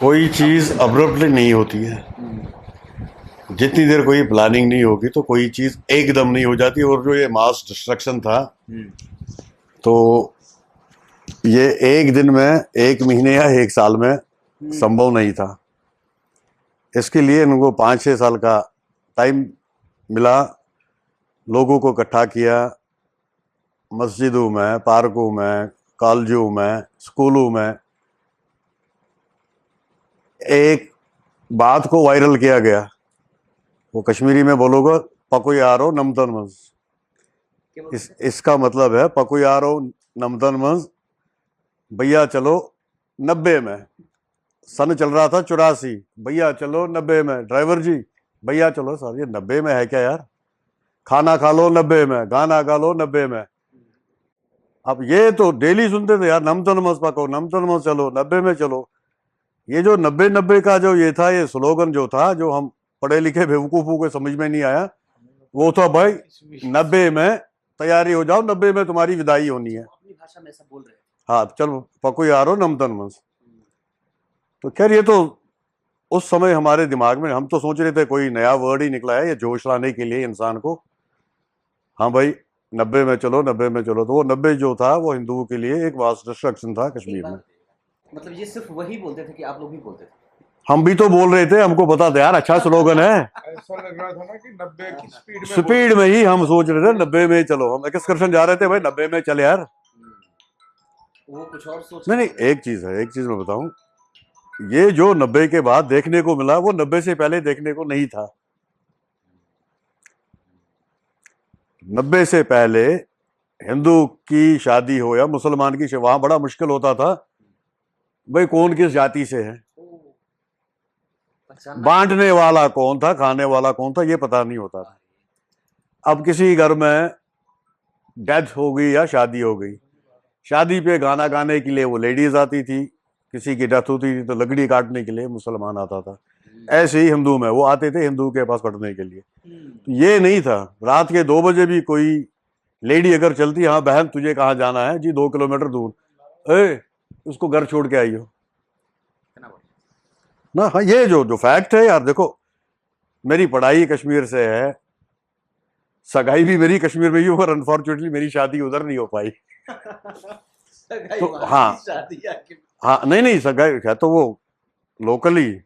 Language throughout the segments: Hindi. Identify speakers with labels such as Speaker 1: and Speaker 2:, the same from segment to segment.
Speaker 1: कोई चीज़ अब्रप्टली नहीं होती है। जितनी देर कोई प्लानिंग नहीं होगी तो कोई चीज़ एकदम नहीं हो जाती। और जो ये मास डिस्ट्रक्शन था, तो ये एक दिन में, एक महीने या एक साल में संभव नहीं था। इसके लिए इनको 5-6 साल का टाइम मिला, लोगों को इकट्ठा किया, मस्जिदों में, पार्कों में, कॉलेजों में, स्कूलों में एक बात को वायरल किया गया। वो कश्मीरी में बोलोगे पकुयारो नमतन मंज। इसका मतलब है पकुयारो नमतन मंज, भैया चलो 90 में। सन चल रहा था 84, भैया चलो 90 में। ड्राइवर जी भैया चलो। सर ये 90 में है क्या यार? खाना खा लो 90 में, गाना गा लो 90 में। अब ये तो डेली सुनते थे यार, नमतन मंज पको, नमतन मंज चलो, 90 में चलो। ये जो 90-90 का जो ये था, ये स्लोगन जो था, जो हम पढ़े लिखे बेवकूफों को समझ में नहीं आया, वो था भाई 90 में तैयारी हो जाओ, 90 में तुम्हारी विदाई होनी है।
Speaker 2: अपनी भाषा में ऐसा बोल रहे हैं।
Speaker 1: हाँ चलो पको यारो नमतन मंस। तो खैर ये तो उस समय हमारे दिमाग में, हम तो सोच रहे थे कोई नया वर्ड ही निकला है ये जोश लाने के लिए इंसान को। हाँ भाई 90 में चलो, 90 में चलो। तो वो 90 जो था वो हिंदुओं के लिए एक वास्ट डिस्ट्रक्शन था कश्मीर में।
Speaker 2: मतलब ये सिर्फ वही बोलते थे कि आप लोग भी बोलते थे?
Speaker 1: हम भी तो बोल रहे थे, हमको पता था यार अच्छा स्लोगन है।
Speaker 3: ऐसा लग रहा था ना कि 90 की
Speaker 1: स्पीड में ही हम सोच रहे थे 90 में चलो। हम एक्सकर्शन जा रहे थे भाई 90 में चले यार।
Speaker 2: वो कुछ और सोच
Speaker 1: नहीं, एक चीज है, एक चीज मैं बताऊं, ये जो 90 के बाद देखने को मिला वो 90 से पहले देखने को नहीं था। 90 से पहले हिंदू की शादी हो या मुसलमान की, वहां बड़ा मुश्किल होता था भाई कौन किस जाति से है, बांटने वाला कौन था, खाने वाला कौन था, ये पता नहीं होता था। अब किसी घर में डेथ हो गई या शादी हो गई, शादी पे गाना गाने के लिए वो लेडीज आती थी, किसी की डेथ होती थी तो लकड़ी काटने के लिए मुसलमान आता था। ऐसे ही हिंदू में वो आते थे हिंदू के पास कटने के लिए। तो ये नहीं था रात के 2 बजे भी कोई लेडी अगर चलती, हाँ बहन तुझे कहाँ जाना है जी, 2 किलोमीटर दूर, उसको घर छोड़ के आई हो ना। हाँ ये जो फैक्ट है यार, देखो मेरी पढ़ाई कश्मीर से है, सगाई भी मेरी कश्मीर में ही, और अनफॉर्चुनेटली मेरी शादी उधर नहीं हो पाई। तो हाँ हाँ, नहीं सगाई है तो वो लोकली,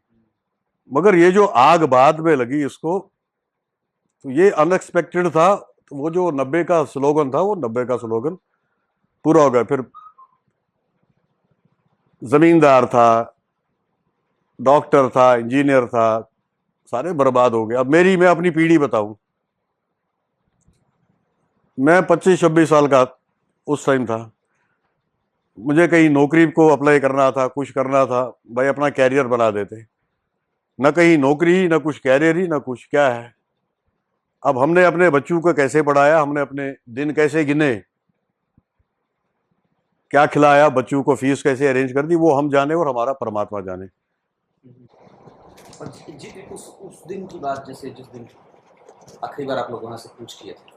Speaker 1: मगर ये जो आग बाद में लगी इसको, तो ये अनएक्सपेक्टेड था। तो वो जो 90 का स्लोगन था, वो 90 का स्लोगन पूरा हो गया। फिर जमींदार था, डॉक्टर था, इंजीनियर था, सारे बर्बाद हो गए। अब मैं अपनी पीढ़ी बताऊं, मैं 25-26 साल का उस टाइम था, मुझे कहीं नौकरी को अप्लाई करना था, कुछ करना था, भाई अपना कैरियर बना देते, न कहीं नौकरी, न कुछ कैरियर ही, न कुछ, क्या है। अब हमने अपने बच्चों को कैसे पढ़ाया, हमने अपने दिन कैसे गिने, क्या खिलाया, बच्चों को फीस कैसे अरेंज कर दी, वो हम जाने और हमारा परमात्मा जाने।
Speaker 2: और उस दिन की बात, जैसे जिस दिन आखिरी बार आप लोग वहां से पूछ किए थे,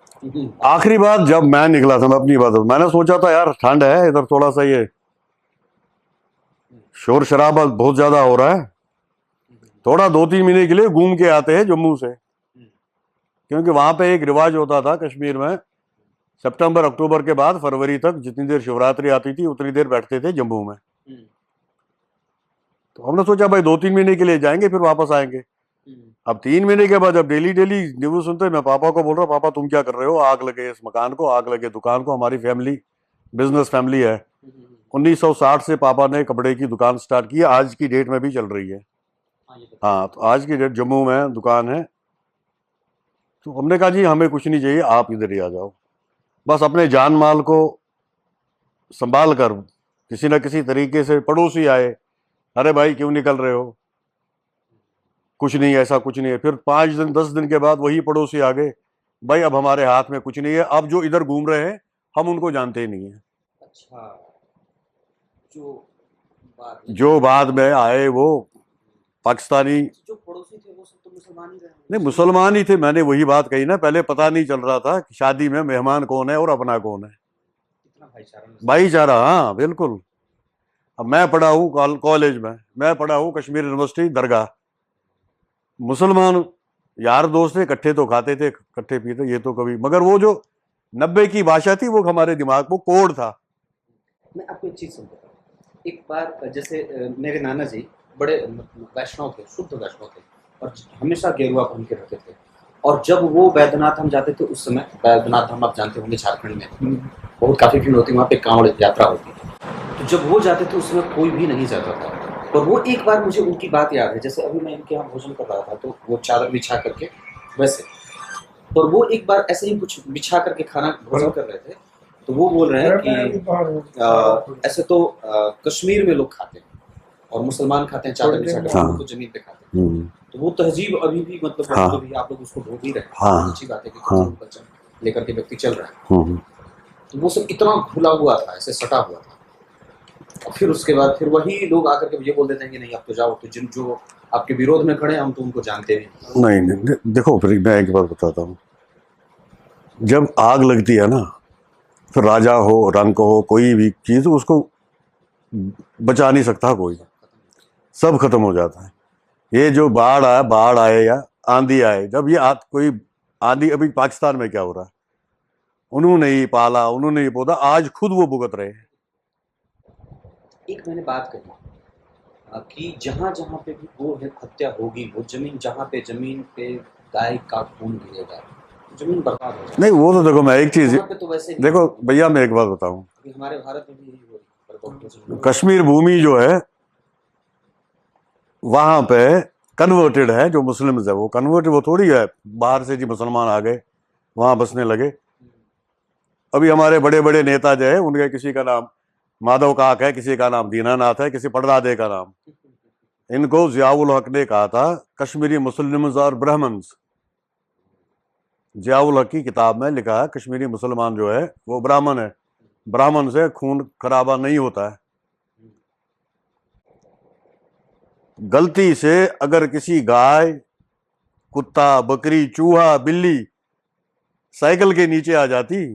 Speaker 1: आखिरी बार जब मैं निकला था, मैं अपनी बात, मैंने सोचा था यार ठंड है इधर, थोड़ा सा ये शोर शराबा बहुत ज्यादा हो रहा है, थोड़ा 2-3 महीने के लिए घूम के आते हैं जम्मू से। क्योंकि वहां पे एक रिवाज होता था कश्मीर में, सितंबर अक्टूबर के बाद फरवरी तक जितनी देर शिवरात्रि आती थी उतनी देर बैठते थे जम्मू में। तो हमने सोचा भाई 2-3 महीने के लिए जाएंगे फिर वापस आएंगे। अब 3 महीने के बाद जब डेली डेली न्यूज सुनते, मैं पापा को बोल रहा, पापा तुम क्या कर रहे हो, आग लगे इस मकान को, आग लगे दुकान को, हमारी फैमिली बिजनेस फैमिली है। 1960 से पापा ने कपड़े की दुकान स्टार्ट की, आज की डेट में भी चल रही है। हाँ, तो आज की डेट जम्मू में दुकान है। तो हमने कहा जी हमें कुछ नहीं चाहिए, आप इधर ही आ जाओ, बस अपने जान माल को संभाल कर। किसी न किसी तरीके से पड़ोसी आए, अरे भाई क्यों निकल रहे हो, कुछ नहीं, ऐसा कुछ नहीं है। फिर 5 दिन 10 दिन के बाद वही पड़ोसी आ गए, भाई अब हमारे हाथ में कुछ नहीं है, अब जो इधर घूम रहे हैं हम उनको जानते ही नहीं है।
Speaker 2: अच्छा,
Speaker 1: जो बाद में आए वो पाकिस्तानी,
Speaker 2: जो पड़ोसी थे वो सब तो मुसलमान ही रहे।
Speaker 1: नहीं मुसलमान ही थे। मैंने वही बात कही ना, पहले पता नहीं चल रहा था कि शादी में मेहमान कौन है और अपना कौन है।
Speaker 2: कितना भाईचारा,
Speaker 1: भाईचारा, हाँ बिल्कुल। अब मैं पढ़ा हूँ कॉलेज में, मैं पढ़ा हूँ कश्मीर यूनिवर्सिटी दरगाह, मुसलमान यार दोस्त थे, इकट्ठे तो खाते थे, इकट्ठे पीते, ये तो कभी, मगर वो जो 90 की भाषा थी वो हमारे दिमाग में कोड था।
Speaker 2: मैं आपको एक चीज़ समझाता हूँ। एक बार जैसे मेरे नाना जी बड़े वैष्णव थे, शुद्ध वैष्णव थे, और हमेशा गेरुआ पहन के रहते थे। और जब वो बैद्यनाथ हम जाते थे, उस समय बैद्यनाथ हम, आप जानते होंगे, झारखंड में बहुत काफ़ी भीड़ होती है, वहाँ पे कांवड़ यात्रा होती है। तो जब वो जाते थे उस समय कोई भी नहीं जाता था। और वो एक बार मुझे उनकी बात याद है, जैसे अभी मैं इनके यहाँ भोजन कर रहा था तो वो चादर बिछा करके वैसे, और वो एक बार ऐसे ही कुछ बिछा करके खाना भोजन कर रहे थे, तो वो बोल रहे हैं कि ऐसे तो कश्मीर में लोग खाते हैं और मुसलमान खाते हैं चादर बिछा करके,
Speaker 1: हाँ।
Speaker 2: वो तो जमीन पे खाते हैं। तो वो तहजीब अभी भी मतलब
Speaker 1: हाँ।
Speaker 2: अभी आप लोग उसको ढोक ही रहे हैं।
Speaker 1: हाँ।
Speaker 2: बहुत अच्छी बात है कि
Speaker 1: हाँ।
Speaker 2: तहजीब कल्चर लेकर के व्यक्ति चल रहा है। तो वो सब इतना खुला हुआ था, ऐसे सटा हुआ था। और फिर उसके बाद फिर वही लोग आकर के ये बोल देते हैं कि नहीं अब तो जाओ, तो जिन जो आपके विरोध में खड़े हैं हम तो उनको जानते भी
Speaker 1: नहीं नहीं, देखो फिर मैं एक बात बताता हूँ, जब आग लगती है ना, फिर राजा हो, रंक हो, कोई भी चीज़ उसको बचा नहीं सकता कोई, सब खत्म हो जाता है। ये जो बाढ़ आए या आंधी आए, जब ये कोई आंधी, अभी पाकिस्तान में क्या हो रहा है, उन्होंने ही पाला, उन्होंने ही पौधा, आज खुद वो भुगत रहे हैं।
Speaker 2: एक मैंने बात कही कि जहाँ जहाँ पे भी वो हत्या होगी, वो जमीन पे गाय का खून गिरेगा, जमीन बर्बाद हो जाएगी।
Speaker 1: नहीं वो तो देखो, मैं एक चीज
Speaker 2: वहाँ पे तो वैसे ही
Speaker 1: देखो भैया, मैं एक बात बताऊं,
Speaker 2: अभी हमारे भारत में भी यही हो रही है।
Speaker 1: कश्मीर भूमि जो है वहां पे कन्वर्टेड है, जो मुस्लिम्स है वो कन्वर्टेड, वो थोड़ी है बाहर से जी मुसलमान आ गए वहां बसने लगे। अभी हमारे बड़े बड़े नेता जो है, उनके किसी का नाम माधव काक है, किसी का नाम दीनानाथ है, किसी पड़दादे का नाम, इनको जियाउल हक ने कहा था कश्मीरी मुस्लिम्स और ब्राह्मण्स। जियाउल हक की किताब में लिखा है कश्मीरी मुसलमान जो है वो ब्राह्मण है, ब्राह्मण से खून खराबा नहीं होता है। गलती से अगर किसी गाय, कुत्ता, बकरी, चूहा, बिल्ली साइकिल के नीचे आ जाती,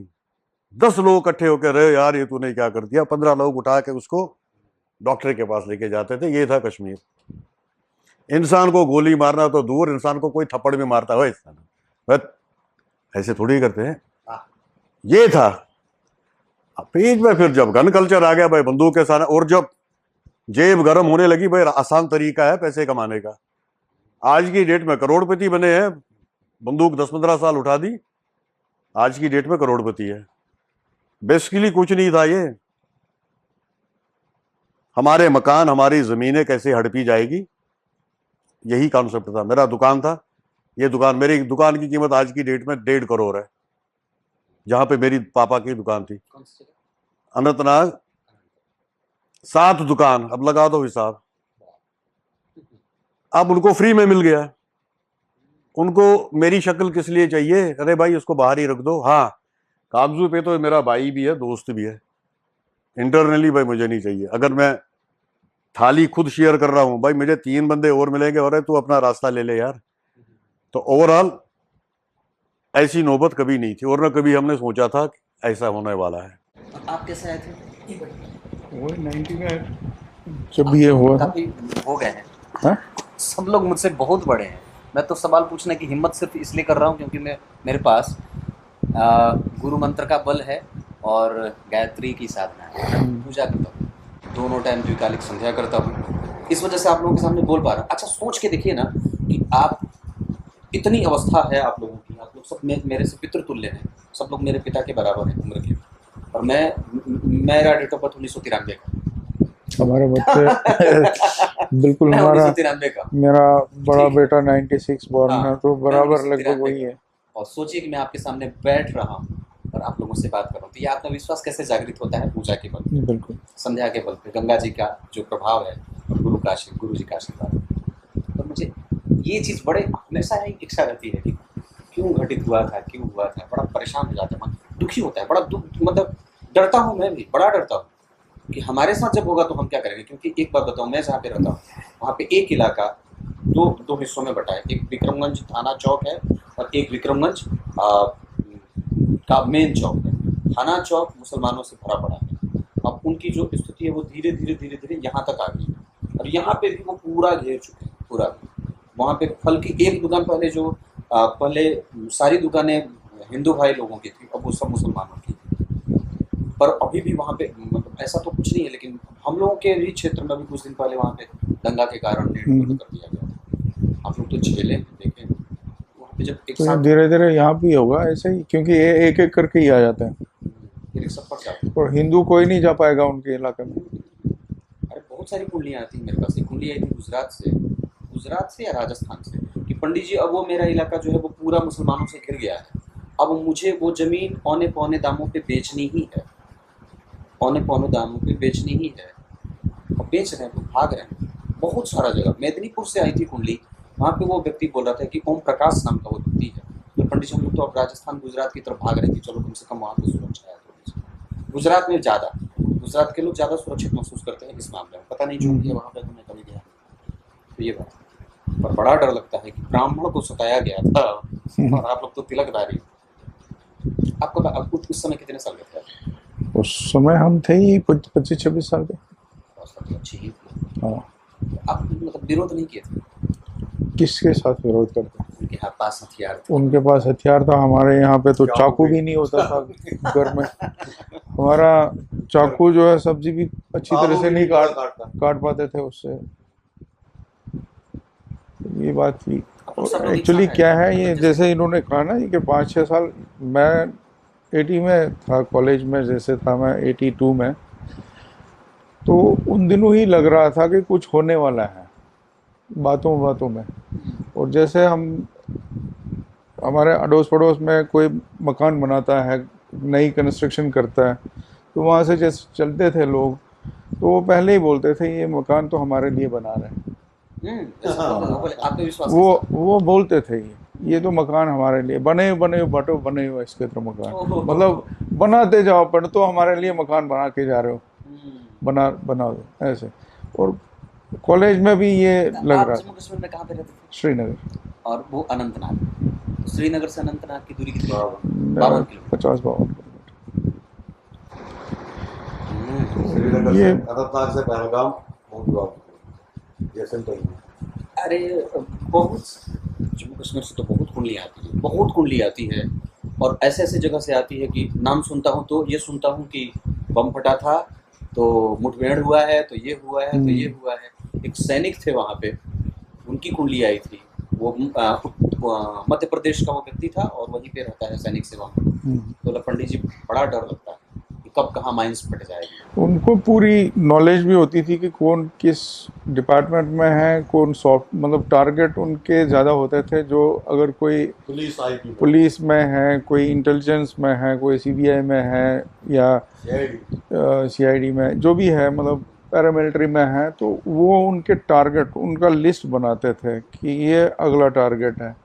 Speaker 1: 10 लोग इकट्ठे होकर, रहे यार ये तूने क्या कर दिया, 15 लोग उठा के उसको डॉक्टर के पास लेके जाते थे। ये था कश्मीर। इंसान को गोली मारना तो दूर, इंसान को कोई थप्पड़ भी मारता हो बस ऐसे थोड़ी करते हैं। ये था। बीच में फिर जब गन कल्चर आ गया भाई, बंदूक के साथ, और जब जेब गर्म होने लगी भाई, आसान तरीका है पैसे कमाने का। आज की डेट में करोड़पति बने हैं, बंदूक 10-15 साल उठा दी, आज की डेट में करोड़पति है। बेसिकली कुछ नहीं था ये, हमारे मकान, हमारी जमीनें कैसे हड़पी जाएगी, यही कॉन्सेप्ट था। मेरा दुकान था, ये दुकान, मेरी दुकान की कीमत आज की डेट में 1.5 करोड़ है, जहां पे मेरी पापा की दुकान थी अनंतनाग। 7 दुकान, अब लगा दो हिसाब। अब उनको फ्री में मिल गया, उनको मेरी शक्ल किस लिए चाहिए, अरे भाई उसको बाहर ही रख दो। हाँ, कागजों पे तो मेरा भाई भी है, दोस्त भी है, इंटरनली भाई मुझे नहीं चाहिए। अगर मैं थाली खुद शेयर कर रहा हूं भाई, मुझे 3 बंदे और मिलेंगे, और तू अपना रास्ता ले ले यार। तो ओवरऑल ऐसी नौबत कभी नहीं थी, और न कभी हमने सोचा था कि ऐसा होने वाला है।
Speaker 2: आप कैसे आए थे?
Speaker 3: वो 90 में जब ये हुआ था।
Speaker 2: काफी हो गए हैं।
Speaker 3: हाँ?
Speaker 2: सब लोग मुझसे बहुत बड़े हैं। मैं तो सवाल पूछने की हिम्मत सिर्फ इसलिए कर रहा हूँ क्योंकि मेरे पास गुरु मंत्र का बल है और गायत्री की साधना है, पूजा करता हूँ, दोनों टाइम द्विकालिक संध्या करता हूँ, इस वजह से आप लोगों के सामने बोल पा रहा हूँ। अच्छा सोच के देखिए ना कि आप, इतनी अवस्था है आप लोगों की, आप लोग सब मेरे से पितृतुल्य हैं, सब लोग मेरे पिता के बराबर हैं उम्र के, और मेरा डेट ऑफ बर्थ 1993 का,
Speaker 3: हमारे बच्चे बिल्कुल, हमारा
Speaker 2: 1993 का,
Speaker 3: मेरा बड़ा
Speaker 2: ठीक है।
Speaker 3: बेटा 96 बॉर्न
Speaker 2: हाँ,
Speaker 3: है, तो बराबर
Speaker 2: 1993
Speaker 3: लगभग वही है।
Speaker 2: और सोचिए कि मैं आपके सामने बैठ रहा हूँ और आप लोगों से बात कर रहा हूँ, तो ये आत्मविश्वास कैसे जागृत होता है? पूजा के बल पे,
Speaker 3: बिल्कुल
Speaker 2: संध्या के बल पे, गंगा जी का जो प्रभाव है और गुरु जी का आशीर्वाद। तो मुझे ये चीज़ बड़े हमेशा ही इच्छा रहती है कि क्यों घटित हुआ था, क्यों हुआ था, बड़ा परेशान हो जाता है मन, दुखी होता है, बड़ा दुख, मतलब डरता हूँ, मैं भी बड़ा डरता हूँ कि हमारे साथ जब होगा तो हम क्या करेंगे। क्योंकि एक बात बताऊँ, मैं जहाँ पे रहता हूँ वहाँ पे एक इलाका दो हिस्सों में बटा है, एक विक्रमगंज थाना चौक है और एक विक्रमगंज का मेन चौक है। थाना चौक मुसलमानों से भरा पड़ा है अब उनकी जो स्थिति है वो धीरे धीरे धीरे धीरे यहाँ तक आ गई और यहाँ पे भी वो पूरा घेर चुके हैं पूरा। वहाँ पे फल की एक दुकान पहले जो पहले सारी दुकानें हिंदू भाई लोगों की थी, अब वो सब मुसलमानों की थी। पर अभी भी वहाँ पे मतलब ऐसा तो कुछ नहीं है, लेकिन हम लोगों के भी क्षेत्र में भी कुछ दिन पहले वहाँ पे दंगा के कारण नेट बंद कर दिया गया था। आप लोग तो झेले देखे वहाँ पे जब एक
Speaker 3: तो
Speaker 2: साथ
Speaker 3: धीरे धीरे यहाँ भी होगा ऐसे ही, क्योंकि ये एक एक करके ही आ जाते हैं
Speaker 2: फिर एक सब पड़ जाते हैं।
Speaker 3: और हिंदू कोई नहीं जा पाएगा उनके इलाके में।
Speaker 2: अरे बहुत सारी कुंडलियाँ आती हैं मेरे पास। एक कुंडली आई थी गुजरात से या राजस्थान से कि पंडित जी अब वो मेरा इलाका जो है वो पूरा मुसलमानों से घिर गया है, अब मुझे वो ज़मीन पौने पौने दामों पे बेचनी ही है, पौने पौने दामों पे बेचनी ही है। अब बेच रहे हैं तो भाग रहे हैं। बहुत सारा जगह मेदिनीपुर से आई थी कुंडली, वहाँ पे वो व्यक्ति बोल रहा था कि ओम प्रकाश नाम का वो व्यक्ति है, तो पंडित जी हम लोग तो अब राजस्थान गुजरात की तरफ भाग रहे हैं कि चलो कम से कम वहाँ पर सुरक्षा है थोड़ी सी। गुजरात में ज़्यादा, गुजरात के लोग ज़्यादा सुरक्षित महसूस करते हैं इस मामले में, पता नहीं जो भी है वहाँ पर मैं कभी गया तो ये बात। पर बड़ा डर लगता है कि ब्राह्मण को सताया गया था और आप लोग तो तिलकधारी। आपको उस समय कितने साल के थे?
Speaker 3: उस समय हम थे ही 25-26 साल के।
Speaker 2: अच्छी ही थी।
Speaker 3: हाँ,
Speaker 2: आप मतलब विरोध नहीं किए थे?
Speaker 3: किसके साथ विरोध करते?
Speaker 2: उनके हाथ पास हथियार थे।
Speaker 3: उनके पास हथियार था, हमारे यहाँ पे तो चाकू भी नहीं होता था घर में। हमारा चाकू जो है सब्जी भी अच्छी तरह से नहीं काट पाते थे उससे, ये बात थी। और एक्चुअली क्या है ये, जैसे इन्होंने कहा ना कि 5-6 साल, मैं 80 में था कॉलेज में, जैसे था मैं 82 में, तो उन दिनों ही लग रहा था कि कुछ होने वाला है बातों बातों में। और जैसे हम हमारे अड़ोस पड़ोस में कोई मकान बनाता है, नई कंस्ट्रक्शन करता है, तो वहाँ से जैसे चलते थे लोग, तो वो पहले ही बोलते थे ये मकान तो हमारे लिए बना रहे हैं।
Speaker 2: आपके विश्वास
Speaker 3: वो बोलते थे ये तो मकान हमारे लिए बने बटो बने हुए इसके तरह मकान, मतलब बनाते जाओ, पर तो हमारे लिए मकान बना के जा रहे हो, बना दो ऐसे। और कॉलेज में भी ये लग रहा
Speaker 2: जम्मू कश्मीर में कहाँ पे रहते थे?
Speaker 3: श्रीनगर।
Speaker 2: और वो अनंतनाग, श्रीनगर से अनंतनाग की दूरी कितनी? 52 किलोमीटर।
Speaker 3: 50-52
Speaker 1: श्रीनगर
Speaker 3: ये
Speaker 1: से अनंतनाग से पहलगाम जैसलमेर में।
Speaker 2: अरे बहुत, जम्मू कश्मीर से तो बहुत कुंडलियाँ आती है, बहुत कुंडली आती है और ऐसे ऐसे जगह से आती है कि नाम सुनता हूँ तो ये सुनता हूँ कि बम फटा था तो मुठभेड़ हुआ है तो ये हुआ है तो ये हुआ है। एक सैनिक थे वहाँ पे, उनकी कुंडली आई थी, वो मध्य प्रदेश का वो व्यक्ति था और वहीं पे रहता है सैनिक सेवा में। तो पंडित जी बड़ा डर लगता है कि कब कहाँ माइंस फट जाएगी।
Speaker 3: उनको पूरी नॉलेज भी होती थी कि कौन किस डिपार्टमेंट में है, कौन सॉफ्ट, मतलब टारगेट उनके ज़्यादा होते थे। जो अगर कोई पुलिस में है, कोई इंटेलिजेंस में है, कोई सीबीआई में है या सीआईडी में, जो भी है, मतलब पैरामिलिट्री में है, तो वो उनके टारगेट, उनका लिस्ट बनाते थे कि ये अगला टारगेट है।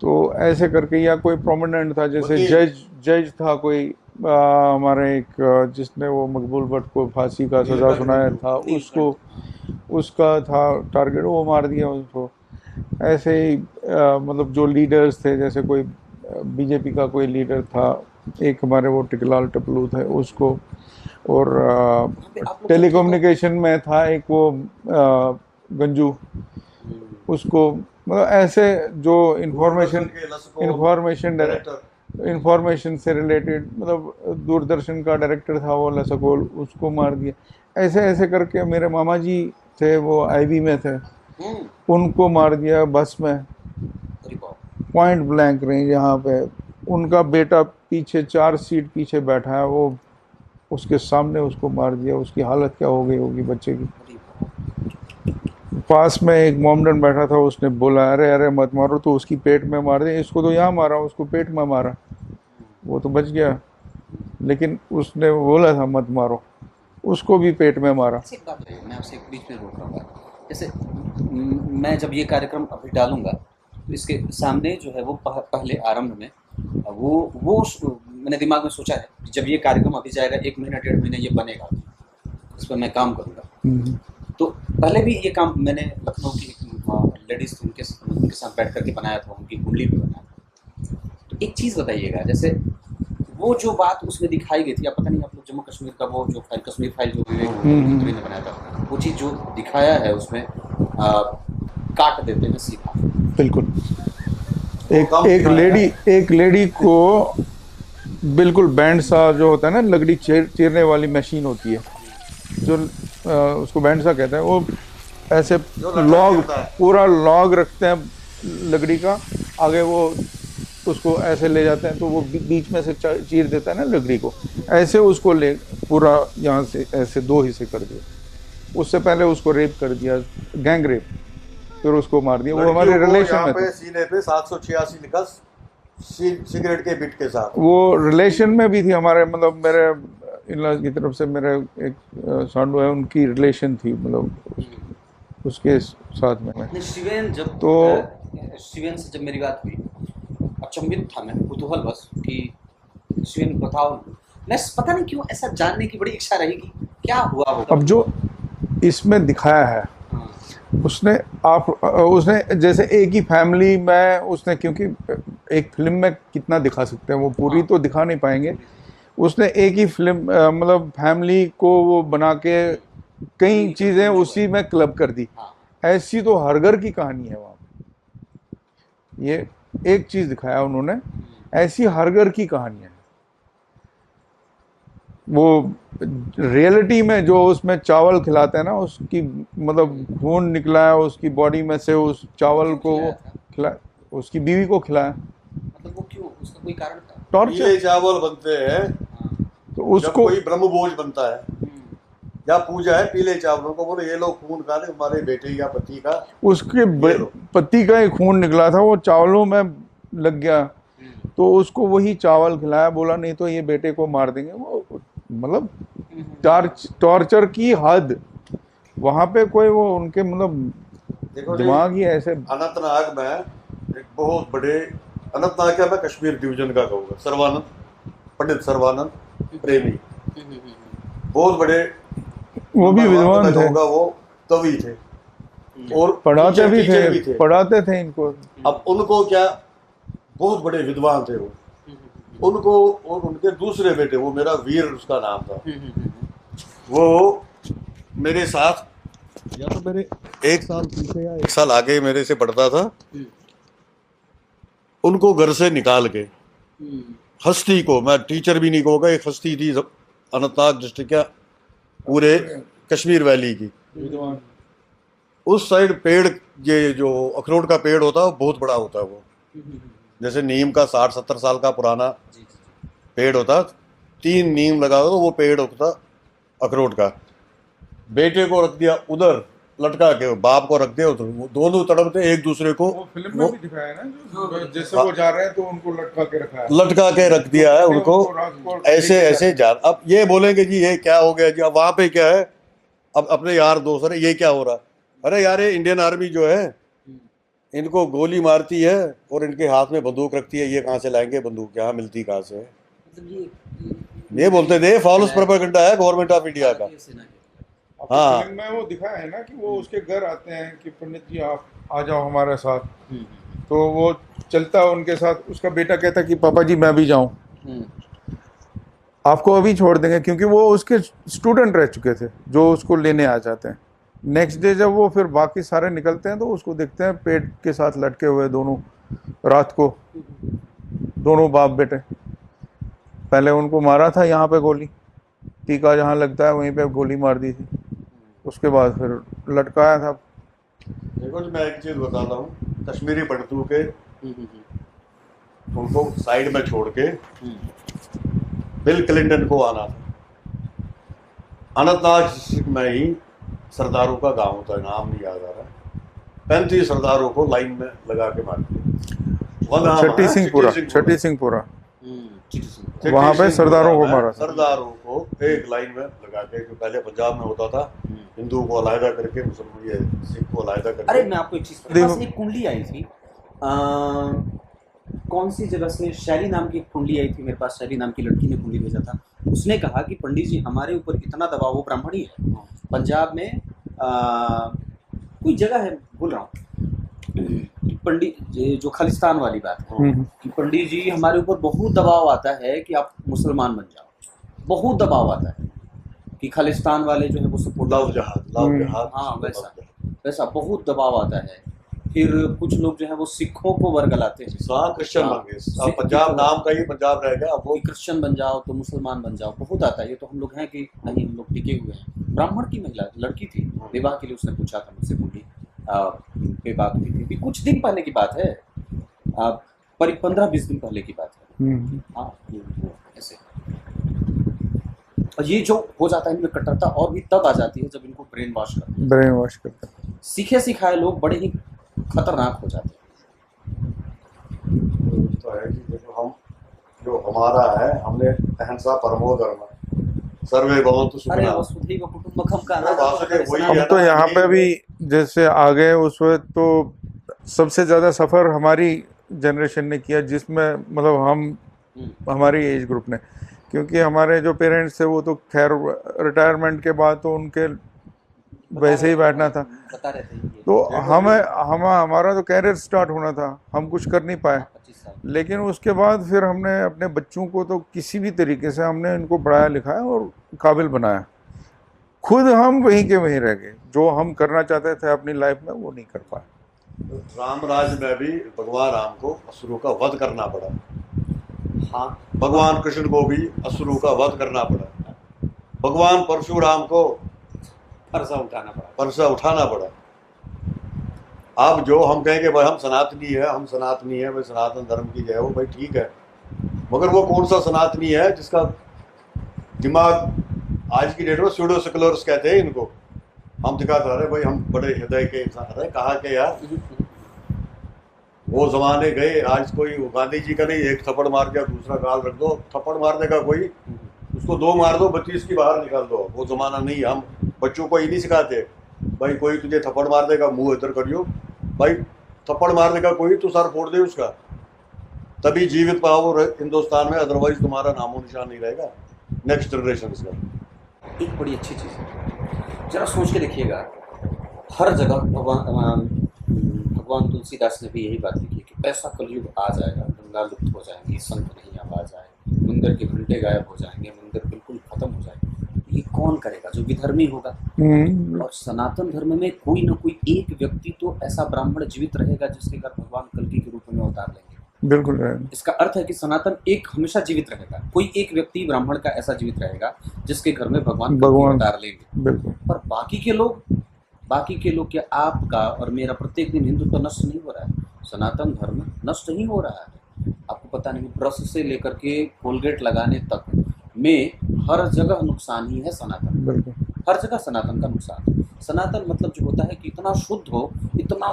Speaker 3: तो ऐसे करके, या कोई प्रोमिनेंट था, जैसे जज था कोई, हमारे एक जिसने वो मकबूल भट्ट को फांसी का सज़ा सुनाया था, उसका था टारगेट, वो मार दिया उसको। ऐसे ही मतलब जो लीडर्स थे, जैसे कोई बीजेपी का कोई लीडर था, एक हमारे वो टिकलाल टपलू थे, उसको। और टेलीकम्युनिकेशन में था एक वो गंजू, उसको। मतलब ऐसे जो इंफॉर्मेशन से रिलेटेड, मतलब दूरदर्शन का डायरेक्टर था वो लसकोल, उसको मार दिया। ऐसे ऐसे करके मेरे मामा जी थे, वो आईबी में थे, उनको मार दिया बस में, पॉइंट ब्लैंक रेंज। यहाँ पे उनका बेटा पीछे 4 सीट पीछे बैठा है, वो उसके सामने उसको मार दिया। उसकी हालत क्या हो गई होगी बच्चे की। पास में एक मोमडन बैठा था, उसने बोला अरे अरे मत मारो, तो उसकी पेट में मार दिया। इसको तो यहाँ मारा, उसको पेट में मारा, वो तो बच गया, लेकिन उसने बोला था मत मारो, उसको भी पेट में मारा।
Speaker 2: मैं आपसे एक बीच में रोक रहा हूँ, जैसे मैं जब ये कार्यक्रम अभी डालूंगा तो इसके सामने जो है वो पहले आरंभ में वो मैंने दिमाग में सोचा है, जब ये कार्यक्रम अभी जाएगा 1 महीना 1.5 महीना ये बनेगा, इस पर मैं काम करूँगा। तो पहले भी ये काम मैंने लखनऊ की लेडीज़ थी, उनके साथ बैठ करके बनाया था, उनकी कुंडली भी बनाया था। तो एक चीज़ बताइएगा, जैसे वो जो बात उसमें दिखाई गई थी, आप पता नहीं आप लोग जम्मू कश्मीर का वो जो फाइल कश्मीर फाइल जो विवेक ने बनाया था, वो चीज़ जो दिखाया है उसमें काट देते हैं सीधा।
Speaker 3: बिल्कुल। एक लेडी को बिल्कुल बैंड सा जो होता है ना, लकड़ी चीरने वाली मशीन होती है जो उसको बैंड सा कहते हैं, वो ऐसे लॉग, पूरा लॉग रखते हैं लकड़ी का, आगे वो उसको ऐसे ले जाते हैं तो वो बीच में से चीर देता है ना लकड़ी को, ऐसे उसको ले पूरा यहाँ से ऐसे 2 हिस्से कर दिए। उससे पहले उसको रेप कर दिया, गैंग रेप, फिर उसको मार दिया। वो हमारे रिलेशन में
Speaker 1: पे सीने पे 786 लिखा सिगरेट के बिट के साथ।
Speaker 3: वो रिलेशन में भी थी हमारे, मतलब मेरे इन-लॉज की तरफ से मेरे एक सांडू है, उनकी रिलेशन थी, मतलब उसके साथ में।
Speaker 2: शिवेन जब
Speaker 3: तो
Speaker 2: शिवेन से जब मेरी बात हुई, अचंभित था मैं, कुतूहल बस कि शिवेन बताओ, मैं पता नहीं क्यों ऐसा जानने की बड़ी इच्छा रही कि क्या हुआ होगा।
Speaker 3: अब जो इसमें दिखाया है, उसने जैसे एक ही फैमिली में उसने, क्योंकि एक फिल्म में कितना दिखा सकते हैं, वो पूरी तो दिखा नहीं पाएंगे, उसने एक ही फिल्म मतलब फैमिली को वो बना के कई चीज़ें उसी में क्लब कर दी। ऐसी तो हर घर की कहानी है वहाँ, ये एक चीज़ दिखाया उन्होंने, ऐसी हर घर की कहानी है। वो रियलिटी में जो उसमें चावल खिलाते हैं ना, उसकी मतलब खून निकला है उसकी बॉडी में से, उस चावल को वो खिला, उसकी बीवी को खिलाया।
Speaker 2: मतलब वो क्यों, उसका कोई कारण था?
Speaker 1: टॉर्चर। चावल बनते हैं
Speaker 3: तो उसको,
Speaker 1: कोई ब्रह्मभोज बनता है या पूजा है, पीले चावलों को बोले ये लोग खून खा ले हमारे बेटे या पति का, उसके
Speaker 3: पति का ही खून निकला था, वो चावलों में लग गया, तो उसको वही चावल खिलाया, बोला नहीं तो ये बेटे को मार देंगे। वो मतलब टॉर्चर की हद वहां पे, कोई वो उनके मतलब दिमाग ही ऐसे।
Speaker 1: अनंतनाग में एक बहुत बड़े, अनंतनाग का मैं कश्मीर डिवीजन का कहूँगा, सर्वानंद, पंडित सर्वानंद प्रेमी, बहुत बड़े,
Speaker 3: वो भी विद्वान थे,
Speaker 1: वो कवि थे और
Speaker 3: पढ़ाते भी थे, पढ़ाते थे इनको।
Speaker 1: अब उनको क्या, बहुत बड़े विद्वान थे वो, उनको और उनके दूसरे बेटे, वो मेरा वीर उसका नाम था, वो मेरे साथ या तो मेरे 1 साल पीछे या 1 साल आगे मेरे से पढ़ता था। उनको घर से निकाल के, हस्ती को, मैं टीचर भी नहीं कहूँगा, एक हस्ती थी अनंतनाग डिस्ट्रिक्ट का पूरे कश्मीर वैली की, उस साइड पेड़, ये जो अखरोट का पेड़ होता है वो बहुत बड़ा होता है, वो जैसे नीम का 60-70 साल का पुराना पेड़ होता, 3 नीम लगा दो तो वो पेड़ होता अखरोट का। बेटे को रख दिया उधर लटका के, बाप को रख दिया उधर, वो दोनों तड़पते एक दूसरे को।
Speaker 3: वो फिल्म में भी दिखाया है ना, जैसे वो जा रहे हैं तो उनको लटका के रखा है,
Speaker 1: लटका के रख दिया है उनको, ऐसे ऐसे जा। अब ये बोलेंगे जी ये क्या हो गया जी, अब वहाँ पे क्या है, अब अपने यार दोस्त, अरे ये क्या हो रहा, अरे यार ये इंडियन आर्मी जो है इनको गोली मारती है और इनके हाथ में बंदूक रखती है, ये कहाँ से लाएंगे बंदूक, यहाँ मिलती कहाँ से है, ये बोलते थे फॉल्स प्रोपेगेंडा है गवर्नमेंट ऑफ इंडिया का।
Speaker 3: हाँ, फिल्म में वो दिखाया है ना कि वो उसके घर आते हैं कि पंडित जी आप आ जाओ हमारे साथ, तो वो चलता है उनके साथ, उसका बेटा कहता है कि पापा जी मैं भी जाऊं, आपको अभी छोड़ देंगे, क्योंकि वो उसके स्टूडेंट रह चुके थे जो उसको लेने आ जाते हैं। नेक्स्ट डे जब वो फिर बाकी सारे निकलते हैं तो उसको देखते हैं पेट के साथ लटके हुए दोनों, रात को दोनों बाप बेटे। पहले उनको मारा था यहाँ पे गोली, टीका जहाँ लगता है वहीं पे गोली मार दी थी, उसके बाद फिर लटकाया था।
Speaker 1: देखो जी मैं एक चीज़ बताता हूँ, कश्मीरी पंडितों के उनको साइड में छोड़ के बिल क्लिंटन को आना था। अनंतनाग डिस्ट्रिक्ट में ही सरदारों का गांव था, नाम नहीं याद आ रहा, 35 सरदारों को लाइन में लगा के मार दिया।
Speaker 3: छठी सिंहपुरा वहाँ पे सरदारों को मारा,
Speaker 2: सरदारों को एक लाइन में लगा के, जो पहले पंजाब में होता था, हिंदुओं को अलग करके, मुसलमान ये सिख को अलग करके।
Speaker 4: अरे मैं आपको एक चीज, मेरे पास एक कुंडली आई थी, कौन सी जगह से, शैली नाम की एक कुंडली आई थी मेरे पास, शैली नाम की लड़की ने कुंडली भेजा था। उसने कहा कि पंडित जी हमारे ऊपर इतना दबाव, वो ब्राह्मणी है, पंजाब में कोई जगह है भूल रहा हूँ,
Speaker 2: पंडित ये जो खालिस्तान वाली बात है
Speaker 3: हम्म,
Speaker 2: कि पंडित जी हमारे ऊपर बहुत दबाव आता है कि आप मुसलमान बन जाओ, बहुत दबाव आता है कि खालिस्तान वाले जो है वो सपोर्ट,
Speaker 1: लव जहाद
Speaker 2: हाँ वैसा बहुत दबाव आता है। फिर कुछ लोग जो है वो सिखों को वर्गलाते हैं,
Speaker 1: क्रिश्चियन
Speaker 2: हाँ,
Speaker 1: बन गए।
Speaker 2: सिख
Speaker 1: अब पंजाब नाम का ही पंजाब रह गया, अब वो
Speaker 2: कि क्रिश्चियन बन जाओ तो मुसलमान बन जाओ, बहुत आता है। ये तो हम लोग हैं कि नहीं, हम लोग टिके हुए हैं। ब्राह्मण की महिला लड़की थी, विवाह के लिए उसने पूछा था मुझसे, कुंडली पे बात हुई थी, कुछ दिन पहले की बात है, 15-20 दिन पहले की बात है।
Speaker 3: हम्म,
Speaker 2: हाँ ऐसे। और ये जो हो जाता है इनमें कट्टरता और भी तब आ जाती है जब इनको ब्रेन वॉश करते हैं।
Speaker 3: ब्रेन वॉश करते हैं।
Speaker 2: सीखे सिखाए लोग बड़े ही खतरनाक हो जाते हैं।
Speaker 1: तो है कि देखो, हम जो हमारा है, हमने अहिंसा परमो धर्म सर्वे भवन्तु
Speaker 2: अरे
Speaker 1: सुखिनः।
Speaker 2: वसुधैव कुटुम्बकम का
Speaker 1: वासुदेव वही है
Speaker 3: अब तो
Speaker 1: ना,
Speaker 3: यहाँ पे
Speaker 1: यही-
Speaker 3: भी जैसे आ गए उस वक्त, तो सबसे ज्यादा सफर हमारी जनरेशन ने किया, जिसमें मतलब हमारी एज ग्रुप ने, क्योंकि हमारे जो पेरेंट्स थे वो तो खैर रिटायरमेंट के बाद तो उनके वैसे ही बैठना था,
Speaker 2: बता रहे थे ये
Speaker 3: तो हमारा तो कैरियर स्टार्ट होना था, हम कुछ कर नहीं पाए।
Speaker 2: 25 साल।
Speaker 3: लेकिन उसके बाद फिर हमने अपने बच्चों को तो किसी भी तरीके से हमने इनको पढ़ाया लिखाया और काबिल बनाया। खुद हम वहीं के वहीं रह गए, जो हम करना चाहते थे अपनी लाइफ में वो नहीं कर पाए।
Speaker 1: राम राज में भी भगवान राम को असुरों का वध करना पड़ा।
Speaker 2: हाँ
Speaker 1: भगवान कृष्ण को भी असुरों का वध करना पड़ा। भगवान परशुराम को
Speaker 2: फरसा उठाना पड़ा।
Speaker 1: परसा उठाना पड़ा। अब जो हम कहेंगे भाई हम सनातनी है, हम सनातनी है, भाई सनातन धर्म की जय हो, भाई ठीक है, मगर वो कौन सा सनातनी है जिसका दिमाग आज की डेट में स्यूडो सेकुलर्स कहते हैं इनको। हम दिखाते रहे भाई हम बड़े हृदय के इंसान रहे, कहा के यार वो जमाने गए। आज कोई गांधी जी का नहीं, एक थप्पड़ मार दिया दूसरा गाल रख दो, थप्पड़ मारने का कोई, उसको 2 मार दो 32 की बाहर निकाल दो, वो जमाना नहीं। हम बच्चों को ये नहीं सिखाते भाई कोई तुझे थप्पड़ मार देगा मुंह इधर करियो, भाई थप्पड़ मारने का कोई तो सर फोड़ दे उसका, तभी जीवित पाओ हिंदुस्तान में, अदरवाइज तुम्हारा नामो निशान नहीं रहेगा नेक्स्ट जनरेशन का।
Speaker 2: एक बड़ी अच्छी चीज़ है, जरा सोच के देखिएगा, हर जगह भगवान तुलसीदास ने भी यही बात लिखी है कि ऐसा कलयुग आ जाएगा, गंगा लुप्त हो जाएंगी, संत नहीं आवाज आए, मंदिर के घंटे गायब हो जाएंगे, मंदिर बिल्कुल खत्म हो जाएगा। ये कौन करेगा? जो विधर्मी होगा। और सनातन धर्म में कोई ना कोई एक व्यक्ति तो ऐसा ब्राह्मण जीवित रहेगा जिसके घर भगवान कल्कि के रूप में अवतार लेंगे।
Speaker 3: बिल्कुल रहेगा।
Speaker 2: इसका अर्थ है कि सनातन एक हमेशा जीवित रहेगा, कोई एक व्यक्ति ब्राह्मण का ऐसा जीवित रहेगा जिसके घर में भगवान अवतार लेंगे।
Speaker 3: बिल्कुल।
Speaker 2: पर बाकी के लोग क्या आपका और मेरा प्रत्येक दिन हिंदुत्व नष्ट नहीं हो रहा है? सनातन धर्म नष्ट नहीं हो रहा है। आपको पता नहीं, ब्रश से लेकर के कोलगेट लगाने तक में हर जगह नुकसान ही है सनातन।
Speaker 3: बिल्कुल।
Speaker 2: हर जगह सनातन का नुकसान। सनातन मतलब जो होता है कि इतना शुद्ध हो, इतना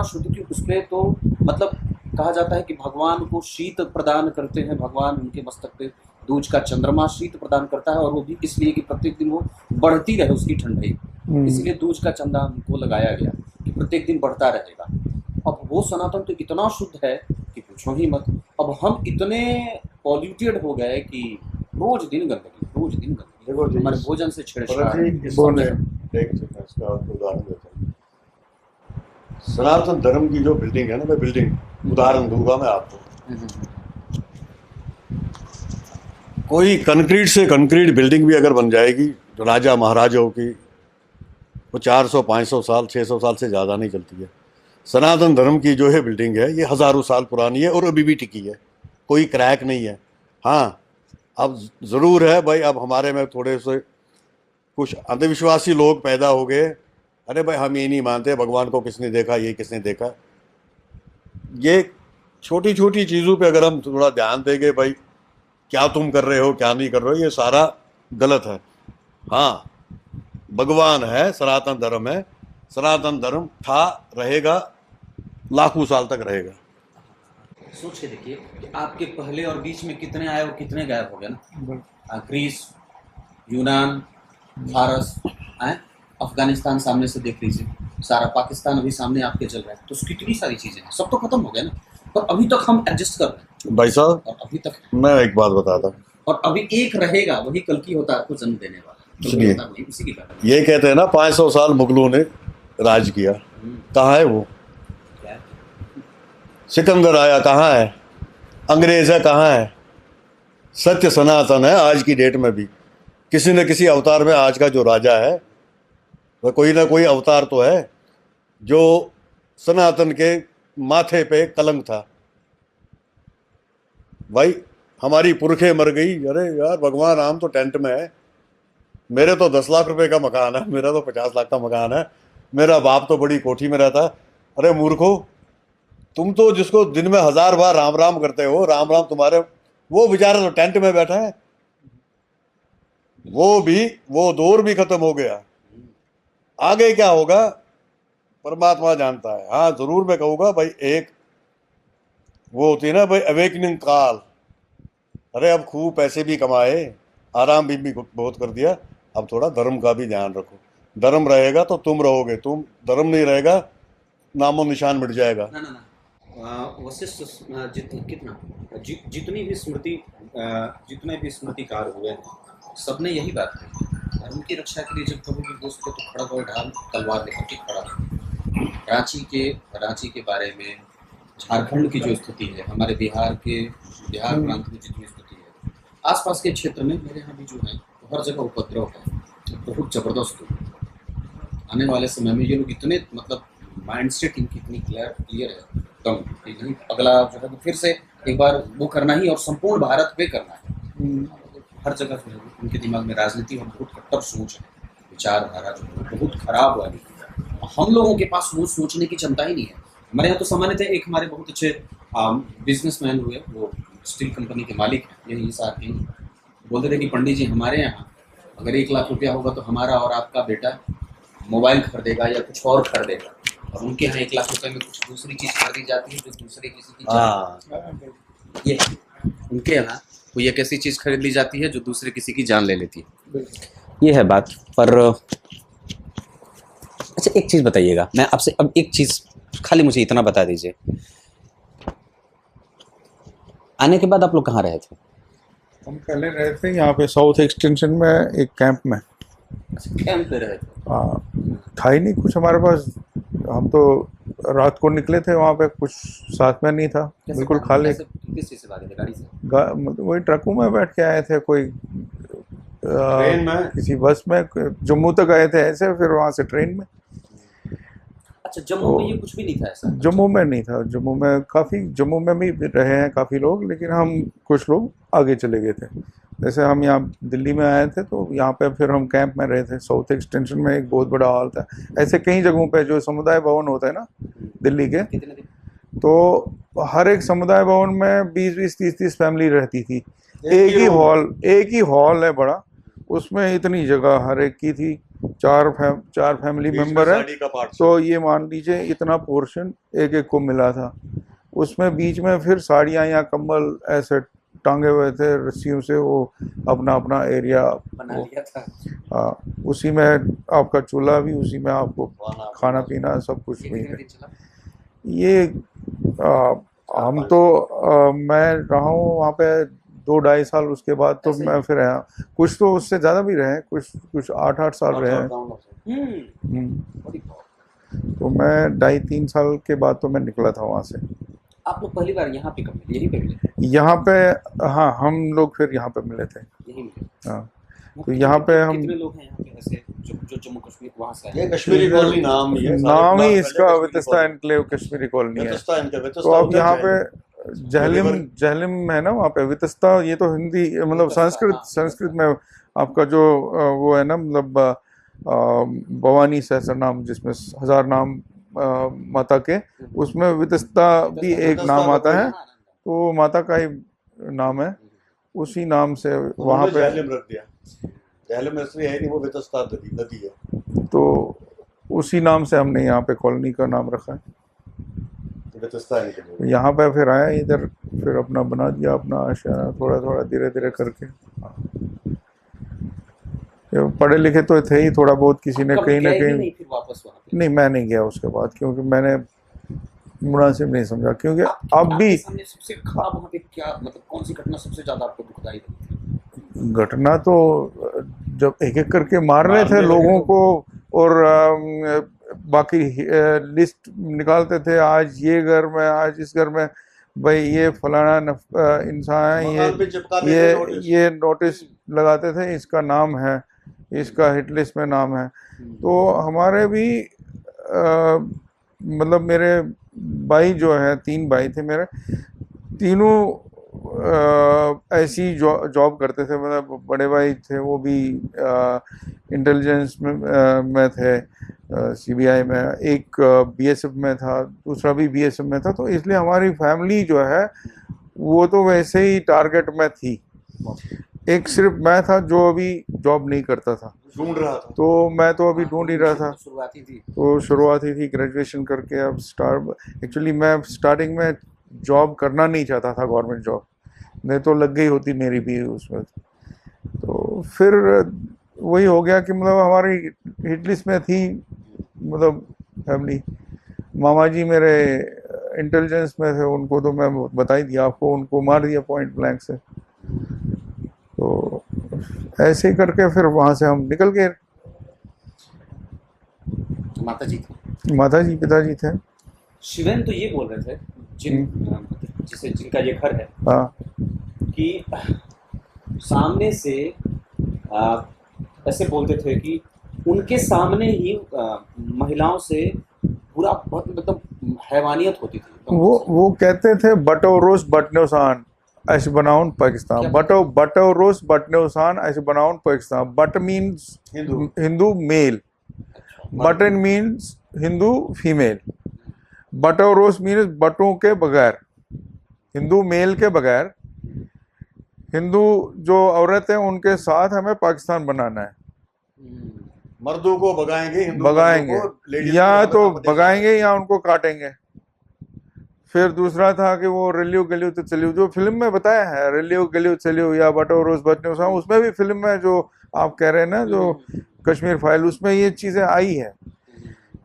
Speaker 2: शुद्ध कि उस पर तो मतलब कहा जाता है कि भगवान को शीत प्रदान करते हैं, भगवान उनके मस्तक पे दूज का चंद्रमा शीत प्रदान करता है, और वो भी इसलिए कि प्रत्येक दिन वो बढ़ती रहे उसकी ठंडाई, इसलिए दूज का चंदा हमको लगाया गया कि प्रत्येक दिन बढ़ता रहेगा। अब वो सनातन तो इतना शुद्ध है कि पूछो ही मत। अब हम इतने पॉल्यूटेड हो गए कि रोज दिन गंदगी।
Speaker 1: देखो जी,
Speaker 2: हमारे भोजन से छेड़छाड़।
Speaker 1: इसका उदाहरण देता हूँ। सनातन धर्म की जो बिल्डिंग है ना, मैं बिल्डिंग उदाहरण दूंगा मैं आपको। कोई कंक्रीट से कंक्रीट बिल्डिंग भी अगर बन जाएगी जो राजा महाराजाओं की, वो 400-500 साल 600 साल से ज़्यादा नहीं चलती है। सनातन धर्म की जो है बिल्डिंग है, ये हज़ारों साल पुरानी है और अभी भी टिकी है, कोई क्रैक नहीं है। हाँ, अब ज़रूर है भाई, अब हमारे में थोड़े से कुछ अंधविश्वासी लोग पैदा हो गए। अरे भाई हम ये नहीं मानते, भगवान को किसने देखा, ये किसने देखा। ये छोटी छोटी चीज़ों पे अगर हम थोड़ा ध्यान देंगे, भाई क्या तुम कर रहे हो क्या नहीं कर रहे हो, ये सारा गलत है। हाँ, भगवान है, सनातन धर्म है, सनातन धर्म था, रहेगा, लाखों साल तक रहेगा।
Speaker 2: सोच के देखिए कि आपके पहले और बीच में कितने आए और कितने गायब हो गए ना। ग्रीस, यूनान, फारस, अफगानिस्तान सामने से देख लीजिए, सारा पाकिस्तान अभी सामने आपके चल रहा है, तो कितनी सारी चीजें हैं, सब तो खत्म हो गए ना, पर अभी तक हम एडजस्ट कर रहे हैं
Speaker 1: भाई साहब,
Speaker 2: और अभी तक,
Speaker 1: मैं एक बात बताता हूँ,
Speaker 2: और अभी एक रहेगा, वही कल्कि अवतार को जन्म देने वाला।
Speaker 1: सुनिए,
Speaker 2: इसी की बात
Speaker 1: ये कहते हैं ना 500 साल मुगलों ने राज किया, कहाँ है वो?
Speaker 2: क्या है?
Speaker 1: सिकंदर आया कहाँ है, अंग्रेज है कहाँ है, सत्य सनातन है आज की डेट में भी। किसी न किसी अवतार में आज का जो राजा है वह कोई ना कोई अवतार तो है जो सनातन के माथे पे कलंक था। भाई हमारी पुरखे मर गई, अरे यार भगवान राम तो टेंट में है, मेरे तो 10 लाख रुपए का मकान है, मेरा तो 50 लाख का मकान है, मेरा बाप तो बड़ी कोठी में रहता। अरे मूर्खो, तुम तो जिसको दिन में 1000 बार राम राम करते हो, राम राम तुम्हारे, वो बेचारा तो टेंट में बैठा है, वो दौर भी खत्म हो गया। आगे क्या होगा परमात्मा जानता है। हाँ जरूर मैं कहूँगा भाई, एक वो होती है ना भाई अवेकनिंग काल। अरे अब खूब पैसे भी कमाए, आराम भी बहुत कर दिया, अब थोड़ा धर्म का भी ध्यान रखो। धर्म रहेगा तो तुम रहोगे, तुम धर्म नहीं रहेगा नामो निशान मिट जाएगा।
Speaker 2: ना ना ना, वशिष्ठ जितने भी स्मृतिकार हुए हैं सबने यही बात कही, धर्म की रक्षा के लिए जब कभी भी हो सके तो खड़ग और ढाल तलवार लेकर के खड़ा हो। रांची के बारे में, झारखंड की जो स्थिति है, हमारे बिहार प्रांत में जितनी स्थिति है, आसपास के क्षेत्र में मेरे यहाँ भी जो है तो हर जगह उपद्रव है, बहुत जबरदस्त हो। आने वाले समय में ये लोग इतने मतलब माइंड सेट इनकी इतनी क्लियर है एकदम कि नहीं, अगला जो है फिर से एक बार वो करना ही और संपूर्ण भारत पे करना है। हर जगह जो है उनके दिमाग में राजनीति और बहुत कट्टर सोच है, विचारधारा जो है बहुत खराब वाली है। हम लोगों के पास वो सोचने की क्षमता ही नहीं है। हमारे यहाँ तो सामान्य थे, एक हमारे बहुत अच्छे बिजनेसमैन हुए, वो स्टील कंपनी के मालिक हैं, यही साथ ही बोलते थे कि पंडित जी हमारे यहाँ अगर 1 लाख रुपया होगा तो हमारा और आपका बेटा मोबाइल खरीदेगा या कुछ और खरीदेगा, और उनके यहाँ 1 लाख रुपए में कुछ दूसरी चीज खरीदी जाती है जो दूसरे किसी की ये उनके यहाँ कोई एक ऐसी चीज खरीद ली जाती है जो दूसरे किसी की जान ले लेती है। ये है बात। पर अच्छा एक चीज बताइएगा, मैं आपसे अब एक चीज खाली मुझे इतना बता दीजिए, आने के बाद आप लोग कहाँ रहे थे?
Speaker 3: हम पहले रहे थे यहाँ पे साउथ एक्सटेंशन में एक कैंप में।
Speaker 2: कैंप पे रहे थे?
Speaker 3: हाँ, था ही नहीं कुछ हमारे पास, हम तो रात को निकले थे, वहाँ पे कुछ साथ में नहीं था, बिल्कुल खाली।
Speaker 2: किस चीज से भागे थे? गाड़ी से?
Speaker 3: मतलब वही ट्रकों में बैठ के आए थे, कोई
Speaker 1: ट्रेन में,
Speaker 3: किसी बस में, जम्मू तक आए थे ऐसे, फिर वहाँ से ट्रेन में।
Speaker 2: अच्छा, जम्मू में ये कुछ भी नहीं था ऐसा?
Speaker 3: जम्मू में नहीं था, जम्मू में भी रहे हैं काफ़ी लोग, लेकिन हम कुछ लोग आगे चले गए थे। जैसे हम यहाँ दिल्ली में आए थे तो यहाँ पे फिर हम कैंप में रहे थे। साउथ एक्सटेंशन में एक बहुत बड़ा हॉल था, ऐसे कई जगहों पे जो समुदाय भवन होता है ना दिल्ली के,
Speaker 2: कितने दिन?
Speaker 3: तो हर एक समुदाय भवन में 20-20, 30-30 फैमिली रहती थी। एक ही हॉल है बड़ा, उसमें इतनी जगह हर एक की थी। 4 फैमिली मेंबर है, तो ये मान लीजिए इतना पोर्शन एक एक को मिला था। उसमें बीच में फिर साड़ियाँ या कंबल ऐसे टांगे हुए थे रस्सियों से, वो अपना अपना एरिया
Speaker 2: बना लिया था।
Speaker 3: हाँ, उसी में आपका चूल्हा भी, उसी में आपको खाना पीना सब कुछ वहीं पे। ये हम तो मैं रहा हूँ वहाँ पे 2-2.5 साल, उसके बाद तो मैं फिर आया। कुछ तो उससे ज़्यादा भी रहे, कुछ 8-8 साल रहे हैं। तो मैं 2.5-3 साल के बाद तो मैं निकला था वहाँ से।
Speaker 2: आप लोग पहली बार यहाँ पे कब मिले? यहीं पे मिले?
Speaker 3: यहाँ पे, हाँ, हम लोग फिर यहाँ पे मिले थे।
Speaker 2: यहीं मिले?
Speaker 3: हाँ, तो यहाँ पे हम
Speaker 2: कितने लोग हैं यहाँ पे ऐसे जो जम्मू कश्मीर वहाँ से आए?
Speaker 1: ये कश्मीरी कॉलोनी नाम ही है,
Speaker 3: नाम ही इसका वितस्ता एनक्लेव कश्मीरी कॉलोनी है। तो अब यहाँ पे जहलिम है ना, वहाँ पे वितस्ता, ये तो हिंदी मतलब संस्कृत में आपका जो वो है ना, मतलब भवानी सहस्र नाम, जिसमें 1000 नाम माता के, उसमें वितस्ता भी एक नाम आता है, तो माता का ही नाम है, उसी नाम से वहाँ पे
Speaker 1: जहलिम इसलिए है कि वो वितस्ता नदी है,
Speaker 3: तो उसी नाम से हमने यहाँ पे कॉलोनी का नाम रखा है। यहाँ पे फिर आया इधर, फिर अपना बना दिया अपना आशा, थोड़ा थोड़ा धीरे धीरे करके। पढ़े लिखे तो थे ही थोड़ा बहुत, किसी ने कहीं ना कहीं। नहीं, मैं नहीं गया उसके बाद, क्योंकि मैंने मुनासिब नहीं समझा, क्योंकि अब भी
Speaker 2: सबसे खराब वहाँ पे क्या, मतलब कौन सी घटना सबसे ज्यादा आपको दुखदाई लगी?
Speaker 3: घटना तो जब एक एक करके मार रहे थे लोगों को, और बाकी लिस्ट निकालते थे, आज ये घर में, आज इस घर में भाई ये फलाना इंसान है,
Speaker 1: मकान पे चिपकाते थे नोटिस।
Speaker 3: ये नोटिस लगाते थे, इसका नाम है, इसका हिट लिस्ट में नाम है। तो हमारे भी मतलब मेरे भाई जो है, 3 भाई थे मेरे, तीनों ऐसी जॉब करते थे। मतलब बड़े भाई थे वो भी इंटेलिजेंस में थे, सीबीआई में, एक बीएसएफ में था, दूसरा भी बीएसएफ में था। तो इसलिए हमारी फैमिली जो है वो तो वैसे ही टारगेट में थी। एक सिर्फ मैं था जो अभी जॉब नहीं करता था,
Speaker 1: ढूंढ रहा था।
Speaker 3: तो मैं तो अभी ढूंढ ही रहा था।
Speaker 2: शुरुआती थी।
Speaker 3: तो शुरुआती थी ग्रेजुएशन करके। अब एक्चुअली मैं स्टार्टिंग में जॉब करना नहीं चाहता था, गवर्नमेंट जॉब, नहीं तो लग गई होती मेरी भी उसमें। तो फिर वही हो गया कि मतलब हमारी हिट लिस्ट में थी, मतलब फैमिली। मामा जी मेरे इंटेलिजेंस में थे, उनको तो मैं बता ही दिया आपको, उनको मार दिया पॉइंट ब्लैंक से। तो ऐसे ही करके फिर वहाँ से हम निकल गए।
Speaker 2: माता जी थी।
Speaker 3: माता जी, पिताजी थे।
Speaker 2: शिवेन तो ये बोल रहे थे जिनका ये घर है
Speaker 3: हाँ
Speaker 2: कि सामने से ऐसे बोलते थे कि उनके सामने ही महिलाओं से पूरा बहुत मतलब हैवानियत होती थी।
Speaker 3: वो कहते थे बटोरोस बटनोसान ऐसे बनाउन पाकिस्तान, बटोरोस बटनोसान ऐसे बनाउन पाकिस्तान। बट मीन्स हिंदू मेल, बटन मीन्स हिंदू फीमेल, बटोरोस मीन्स बटों के बगैर, हिंदू मेल के बगैर। हिंदू जो औरत है उनके साथ हमें पाकिस्तान बनाना है।
Speaker 1: मर्दों को भगाएंगे, हिंदू
Speaker 3: भगाएंगे,
Speaker 1: मर्दों को, लेडीज
Speaker 3: या
Speaker 1: को
Speaker 3: तो
Speaker 1: मध्य
Speaker 3: भगाएंगे या उनको काटेंगे। फिर दूसरा था कि वो रेलियो गलियो तो चलियो, जो फिल्म में बताया है, रेलियो गलियो चलियो या बटोरोस बटनोसान, उसमें भी फिल्म में जो आप कह रहे हैं ना, जो कश्मीर फाइल, उसमें ये चीजें आई है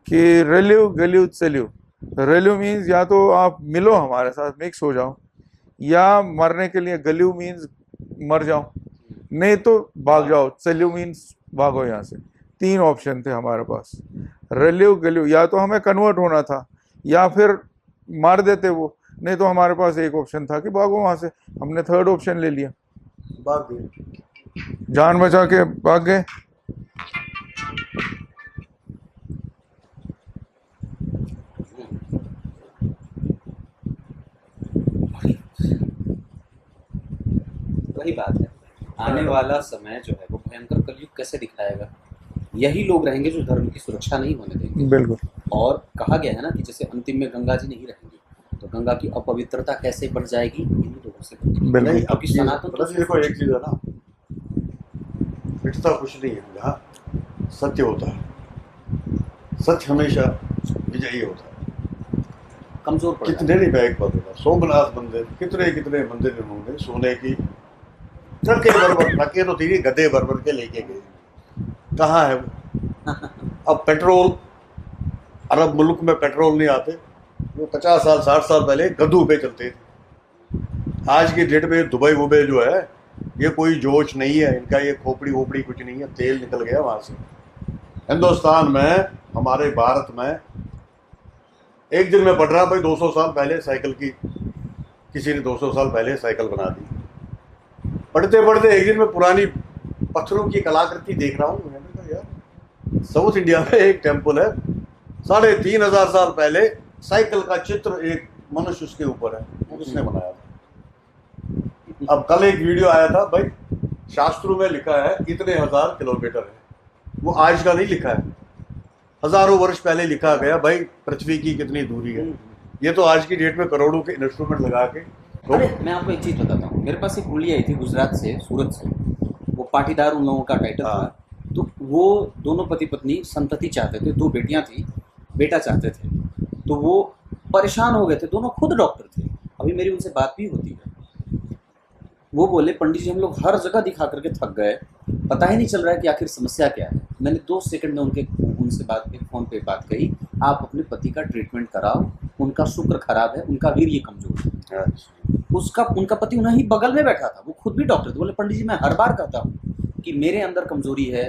Speaker 3: कि रेलियो गलियो चलियो। रेलियो मीन्स या तो आप मिलो हमारे साथ, मिक्स हो जाओ, या मरने के लिए गलियो मीन्स मर जाओ, नहीं तो भाग जाओ। चलियो मीन्स भागो यहाँ से। 3 ऑप्शन थे हमारे पास, रेलियो गलियो। या तो हमें कन्वर्ट होना था या फिर मार देते वो, नहीं तो हमारे पास एक ऑप्शन था कि भागो वहां से। हमने 3rd ऑप्शन ले लिया,
Speaker 1: भाग गए।
Speaker 3: जान बचा के भाग गए।
Speaker 2: वही बात है, आने वाला समय जो है वो भयंकर कलयुग कैसे दिखाएगा। यही लोग रहेंगे जो धर्म की सुरक्षा नहीं होने देंगे।
Speaker 3: बिल्कुल।
Speaker 2: और कहा गया है ना कि जैसे अंतिम में गंगा जी नहीं रहेंगी तो गंगा की अपवित्रता कैसे बढ़ जाएगी, इन्हीं लोगों से बढ़ेगी।
Speaker 3: बिल्कुल।
Speaker 1: नहीं, अब
Speaker 2: क्योंकि सनातन तो
Speaker 1: देखो एक चीज है ना, मिटता कुछ नहीं है, जहाँ सत्य होता है, सत्य हमेशा विजयी होता है।
Speaker 2: कमजोर पड़
Speaker 1: कितने नहीं बैग बदला, सोमनाथ मंदिर, कितने कितने मंदिर इन्होंने सोने की ट्रके भर ट्रके तो थी, गधे भर के लेके गए। कहाँ है वो? अब पेट्रोल, अरब मुल्क में पेट्रोल नहीं आते, वो 50 साल 60 साल पहले गधों पे चलते थे। आज की डेट में दुबई वुबई जो है, ये कोई जोश नहीं है इनका, ये खोपड़ी वोपड़ी कुछ नहीं है, तेल निकल गया वहां से। हिंदुस्तान में, हमारे भारत में, एक दिन में पढ़ रहा भाई 200 साल पहले साइकिल की, किसी ने 200 साल पहले साइकिल बना दी। पढ़ते पढ़ते एक दिन में पुरानी पत्थरों की कलाकृति देख रहा हूँ। मैंने कहा यार, साउथ इंडिया में एक टेम्पल है, 3500 साल पहले साइकिल का चित्र एक मनुष्य उसके ऊपर है, वो किसने बनाया था। अब कल एक वीडियो आया था भाई, शास्त्रों में लिखा है इतने 1000 किलोमीटर है, वो आज का नहीं लिखा है, हजारों वर्ष पहले लिखा गया भाई पृथ्वी की कितनी दूरी है। ये तो आज की डेट में करोड़ों के इंस्ट्रूमेंट लगा के।
Speaker 2: अरे मैं आपको एक चीज़ बताता हूँ, मेरे पास एक कुंडली आई थी गुजरात से, सूरत से, वो पाटीदार उन लोगों का टाइटल था। तो वो दोनों पति पत्नी संतति चाहते थे, 2 बेटियां थी, बेटा चाहते थे। तो वो परेशान हो गए थे, दोनों खुद डॉक्टर थे। अभी मेरी उनसे बात भी होती है। वो बोले पंडित जी हम लोग हर जगह दिखा करके थक गए, पता ही नहीं चल रहा है कि आखिर समस्या क्या है। मैंने 2 सेकंड में उनसे फ़ोन पे बात कही, आप अपने पति का ट्रीटमेंट कराओ, उनका शुक्र खराब है, उनका वीर्य कमजोर है। उनका पति उन्हीं बगल में बैठा था, वो खुद भी डॉक्टर थे। बोले पंडित जी मैं हर बार कहता हूँ कि मेरे अंदर कमजोरी है,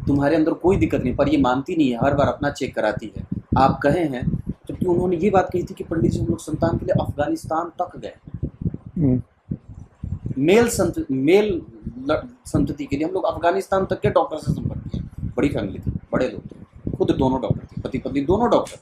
Speaker 2: तुम्हारे अंदर कोई दिक्कत नहीं, पर ये मानती नहीं है, हर बार अपना चेक कराती है।
Speaker 4: आप कहे हैं, जबकि उन्होंने ये बात कही थी कि पंडित जी हम लोग संतान के लिए अफगानिस्तान तक गए,
Speaker 3: हम्म,
Speaker 4: मेल संतति के लिए हम लोग अफगानिस्तान तक के डॉक्टर से संपर्क किया। बड़ी फैमिली थी, बड़े लोग थे, खुद दोनों डॉक्टर थे, पति पत्नी दोनों डॉक्टर।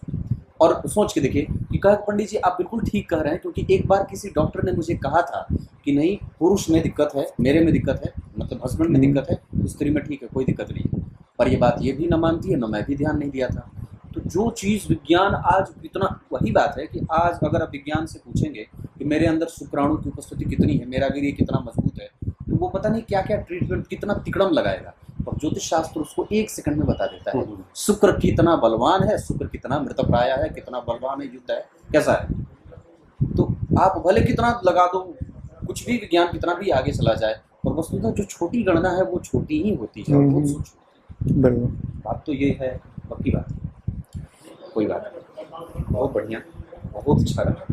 Speaker 4: और सोच के देखिए कि कहा पंडित जी आप बिल्कुल ठीक कह रहे हैं, क्योंकि एक बार किसी डॉक्टर ने मुझे कहा था कि नहीं पुरुष में दिक्कत है, मेरे में दिक्कत है, मतलब हस्बैंड में दिक्कत है, स्त्री में ठीक है, कोई दिक्कत नहीं है। पर ये बात ये भी ना मानती है, ना मैं भी ध्यान नहीं दिया था। तो जो चीज़ विज्ञान आज इतना, वही बात है कि आज अगर आप विज्ञान से पूछेंगे कि मेरे अंदर शुक्राणु की उपस्थिति कितनी है, मेरा वीर्य कितना मजबूत है, तो वो पता नहीं क्या क्या ट्रीटमेंट, कितना तिकड़म लगाएगा, और ज्योतिष शास्त्र उसको 1 सेकंड में बता देता है। शुक्र कितना बलवान है, शुक्र कितना मृतप्राय है, कितना बलवान है, युद्ध है, कैसा है। तो आप भले कितना लगा दो, कुछ भी विज्ञान कितना भी आगे चला जाए, और वस्तुतः जो छोटी गणना है वो छोटी ही होती है, बहुत सोचो।
Speaker 3: बिल्कुल।
Speaker 4: बात तो ये है, पक्की बात है। कोई बात नहीं, बहुत बढ़िया, बहुत अच्छा रहा।